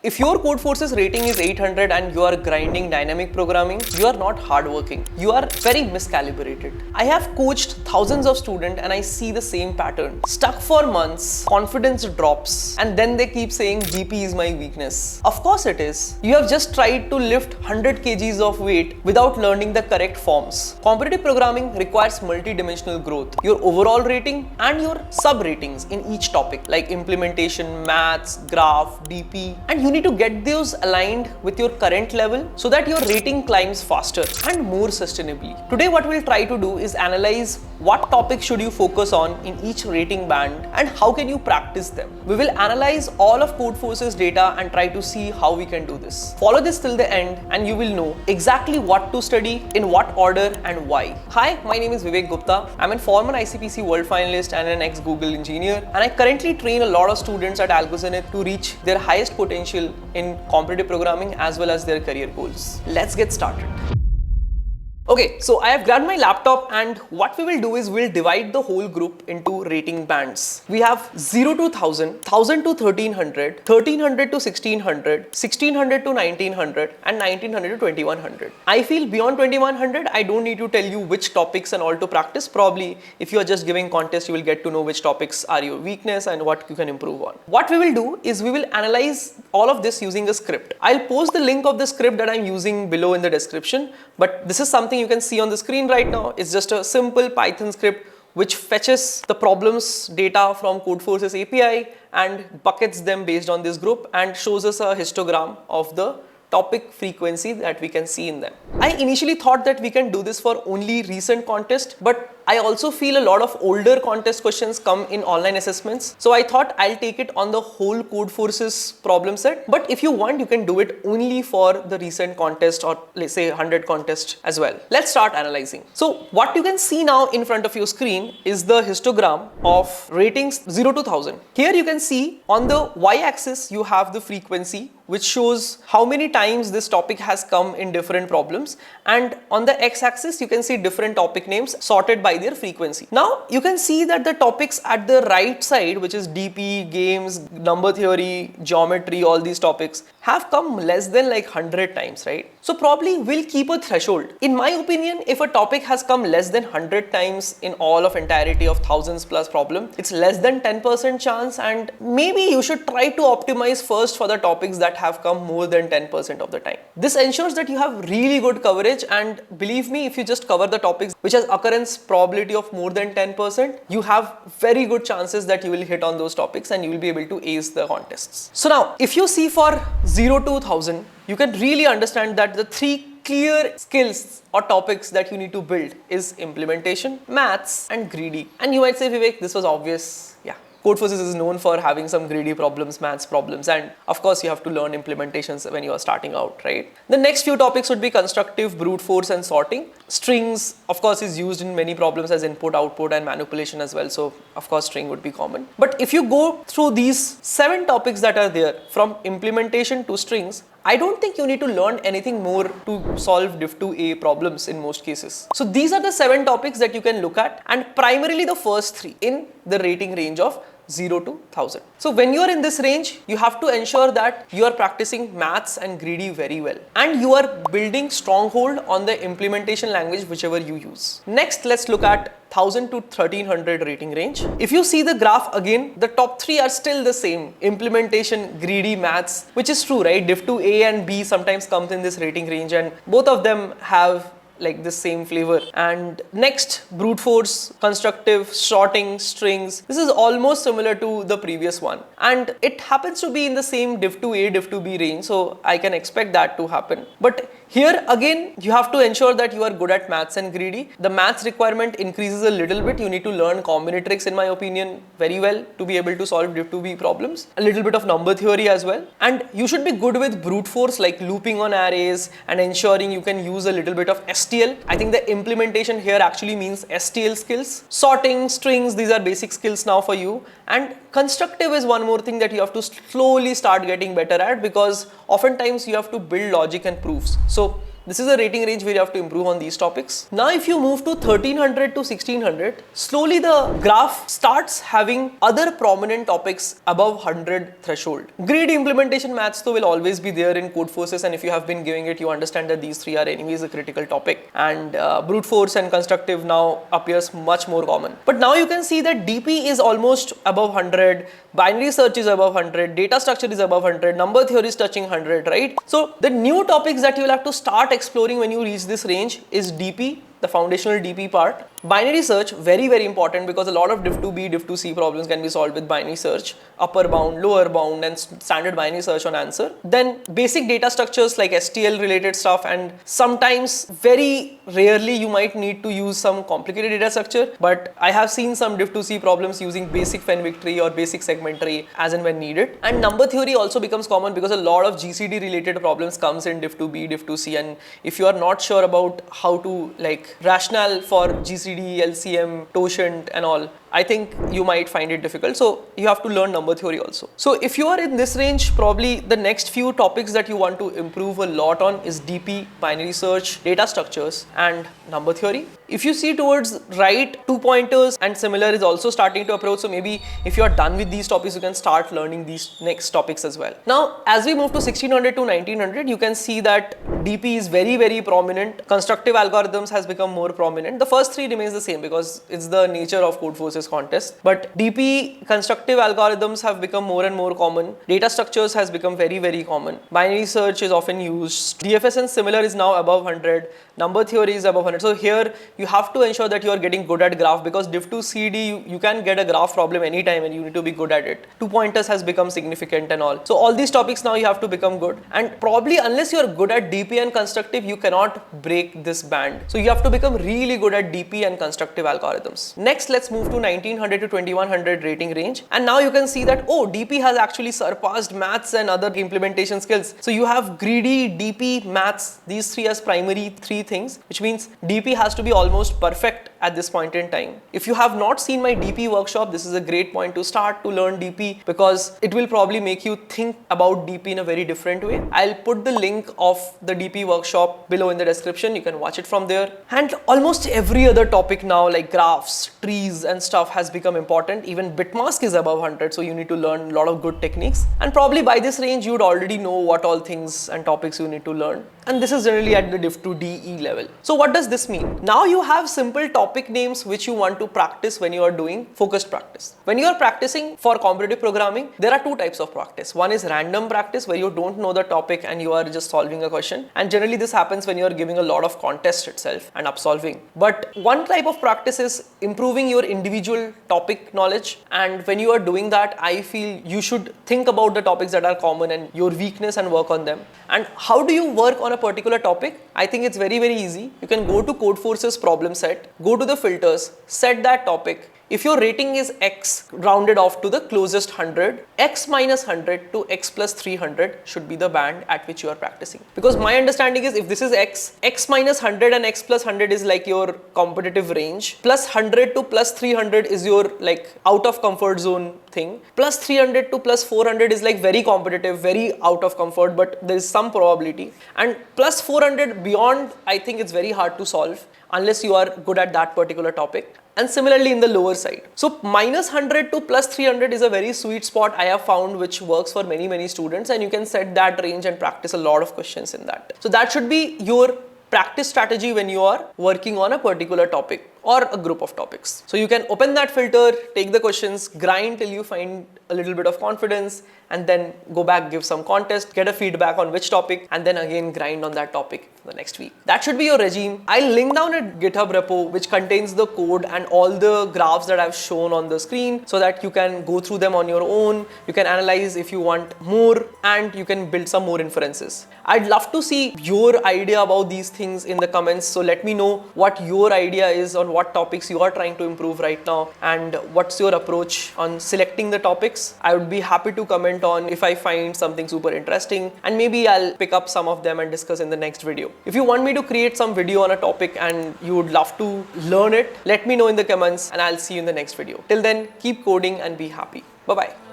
If your Codeforce's rating is 800 and you are grinding dynamic programming, you are not hardworking. You are very miscalibrated. I have coached thousands of students and I see the same pattern. Stuck for months, confidence drops, and then they keep saying GP is my weakness. Of course it is. You have just tried to lift 100 kgs of weight without learning the correct forms. Competitive programming requires multi-dimensional growth. Your overall rating and your sub-ratings in each topic like implementation, maths, graph, DP, and you need to get those aligned with your current level so that your rating climbs faster and more sustainably. Today what we'll try to do is analyze what topics should you focus on in each rating band and how can you practice them. We will analyze all of Codeforce's data and try to see how we can do this. Follow this till the end and you will know exactly what to study, in what order and why. Hi, my name is Vivek Gupta. I'm a former ICPC World Finalist and an ex-Google engineer, and I currently train a lot of students at AlgoZenith to reach their highest potential in competitive programming as well as their career goals. Let's get started. Okay, so I have grabbed my laptop and what we will do is we'll divide the whole group into rating bands. We have 0 to 1000, 1000 to 1300, 1300 to 1600, 1600 to 1900 and 1900 to 2100. I feel beyond 2100, I don't need to tell you which topics and all to practice. Probably if you are just giving contest, you will get to know which topics are your weakness and what you can improve on. What we will do is we will analyze all of this using a script. I'll post the link of the script that I'm using below in the description, but this is something you can see on the screen right now. It's just a simple Python script which fetches the problems data from Codeforce's API and buckets them based on this group and shows us a histogram of the topic frequency that we can see in them. I initially thought that we can do this for only recent contests, but I also feel a lot of older contest questions come in online assessments. So I thought I'll take it on the whole Codeforce's problem set. But if you want, you can do it only for the recent contest or let's say 100 contest as well. Let's start analyzing. So what you can see now in front of your screen is the histogram of ratings 0 to 1000. Here you can see on the y-axis you have the frequency, which shows how many times this topic has come in different problems, and on the x-axis you can see different topic names sorted by their frequency. Now you can see that the topics at the right side, which is DP, games, number theory, geometry, all these topics have come less than like 100 times, right? So probably we'll keep a threshold. In my opinion, if a topic has come less than 100 times in all of entirety of thousands plus problem, it's less than 10% chance, and maybe you should try to optimize first for the topics that have come more than 10% of the time. This ensures that you have really good coverage, and believe me, if you just cover the topics which has occurrence probability of more than 10%, you have very good chances that you will hit on those topics and you will be able to ace the contests. So now, if you see for 0 to 1000, you can really understand that the three clear skills or topics that you need to build is implementation, maths, and greedy. And you might say, Vivek, this was obvious. Yeah. Codeforce is known for having some greedy problems, maths problems, and of course you have to learn implementations when you are starting out, right? The next few topics would be constructive, brute force, and sorting. Strings, of course, is used in many problems as input, output, and manipulation as well, so of course string would be common. But if you go through these 7 topics that are there, from implementation to strings, I don't think you need to learn anything more to solve diff2a problems in most cases. So these are the 7 topics that you can look at, and primarily the first 3 in the rating range of 0 to 1000. So when you are in this range, you have to ensure that you are practicing maths and greedy very well, and you are building stronghold on the implementation language whichever you use. Next, let's look at 1000 to 1300 rating range. If you see the graph again, the top 3 are still the same: implementation, greedy, maths, which is true, right? Diff2a and B sometimes comes in this rating range, and both of them have like the same flavor. And next, brute force, constructive, sorting, strings. This is almost similar to the previous one, and it happens to be in the same diff2a, diff2b range, so I can expect that to happen. But here again, you have to ensure that you are good at maths and greedy. The maths requirement increases a little bit. You need to learn combinatorics, in my opinion, very well to be able to solve diff2b problems. A little bit of number theory as well. And you should be good with brute force, like looping on arrays and ensuring you can use a little bit of STL. I think the implementation here actually means STL skills. Sorting, strings, these are basic skills now for you. And constructive is one more thing that you have to slowly start getting better at, because oftentimes you have to build logic and proofs. So This is a rating range where you have to improve on these topics. Now if you move to 1300 to 1600, slowly the graph starts having other prominent topics above 100 threshold. Greedy implementation maths though will always be there in Codeforces, and if you have been giving it, you understand that these three are anyways a critical topic, and brute force and constructive now appears much more common. But now you can see that DP is almost above 100, binary search is above 100, data structure is above 100, number theory is touching 100, right? So the new topics that you will have to start exploring when you reach this range is DP, the foundational DP part. Binary search, very important, because a lot of diff2b, diff2c problems can be solved with binary search, upper bound, lower bound, and standard binary search on answer. Then basic data structures like STL related stuff, and sometimes very rarely you might need to use some complicated data structure, but I have seen some diff2c problems using basic Fenwick tree or basic segment tree as and when needed. And number theory also becomes common because a lot of GCD related problems comes in diff2b, diff2c, and if you are not sure about how to like rationale for GCD, LCM, totient and all, I think you might find it difficult. So you have to learn number theory also. So if you are in this range, probably the next few topics that you want to improve a lot on is DP, binary search, data structures and number theory. If you see towards right, 2 pointers and similar is also starting to approach. So maybe if you are done with these topics, you can start learning these next topics as well. Now, as we move to 1600 to 1900, you can see that DP is very prominent. Constructive algorithms has become more prominent. The first three remains the same because it's the nature of Codeforces contest. But DP, constructive algorithms have become more and more common. Data structures has become very common. Binary search is often used. DFS and similar is now above 100. Number theory is above 100. So here you have to ensure that you are getting good at graph, because diff2CD you can get a graph problem anytime and you need to be good at it. 2 pointers has become significant and all. So all these topics now you have to become good, and probably unless you are good at DP and constructive, you cannot break this band. So you have to become really good at DP and constructive algorithms. Next, let's move to 1900 to 2100 rating range, and now you can see that DP has actually surpassed maths and other implementation skills. So you have greedy, DP, maths, these three as primary three things, which means DP has to be almost perfect at this point in time. If you have not seen my DP workshop, this is a great point to start to learn DP, because it will probably make you think about DP in a very different way. I'll put the link of the DP workshop below in the description. You can watch it from there. And almost every other topic now, like graphs, trees and stuff, has become important. Even Bitmask is above 100, so you need to learn a lot of good techniques. And probably by this range, you would already know what all things and topics you need to learn. And this is generally at the diff2DE level. So what does this mean? Now you have simple topic names which you want to practice when you are doing focused practice. When you are practicing for competitive programming, there are two types of practice. One is random practice, where you don't know the topic and you are just solving a question. And generally this happens when you are giving a lot of contest itself and upsolving. But one type of practice is improving your individual topic knowledge. And when you are doing that, I feel you should think about the topics that are common and your weakness and work on them. And how do you work on a particular topic? I think it's very easy. You can go to Codeforces problem set, go to the filters, set that topic. If your rating is X rounded off to the closest 100, X minus 100 to X plus 300 should be the band at which you are practicing. Because my understanding is if this is X, X minus 100 and X plus 100 is like your competitive range. Plus 100 to plus 300 is your like out of comfort zone thing. Plus 300 to plus 400 is like very competitive, very out of comfort, but there is some probability. And plus 400 beyond, I think it's very hard to solve unless you are good at that particular topic. And similarly in the lower side. So minus 100 to plus 300 is a very sweet spot I have found, which works for many students, and you can set that range and practice a lot of questions in that. So that should be your practice strategy when you are working on a particular topic or a group of topics. So you can open that filter, take the questions, grind till you find a little bit of confidence, and then go back, give some contest, get a feedback on which topic, and then again grind on that topic the next week. That should be your regime. I'll link down a GitHub repo which contains the code and all the graphs that I've shown on the screen, so that you can go through them on your own. You can analyze if you want more, and you can build some more inferences. I'd love to see your idea about these things in the comments. So let me know what your idea is on what topics you are trying to improve right now, and what's your approach on selecting the topics. I would be happy to comment on if I find something super interesting, and maybe I'll pick up some of them and discuss in the next video. If you want me to create some video on a topic and you would love to learn it, let me know in the comments and I'll see you in the next video. Till then, keep coding and be happy. Bye-bye.